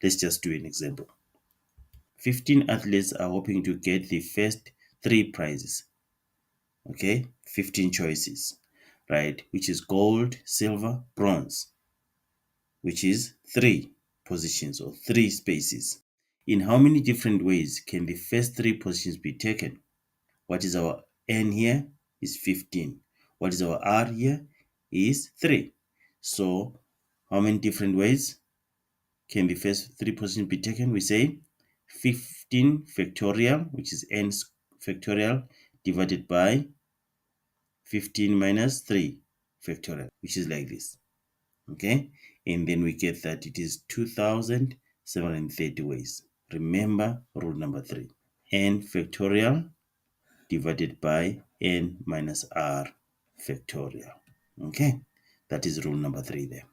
Let's just do an example. 15 athletes are hoping to get the first 3 prizes. Okay, 15 choices, right? Which is gold, silver, bronze, which is 3 positions or 3 spaces. In how many different ways can the first 3 positions be taken? What is our n here? Is 15. What is our r here? Is 3. So how many different ways can the first 3 positions be taken? We say 15 factorial, which is n factorial, divided by 15 minus 3 factorial, which is like this. Okay, and then we get that it is 2,730 ways. Remember rule number 3. N factorial divided by n minus r factorial. Okay, that is rule number 3 there.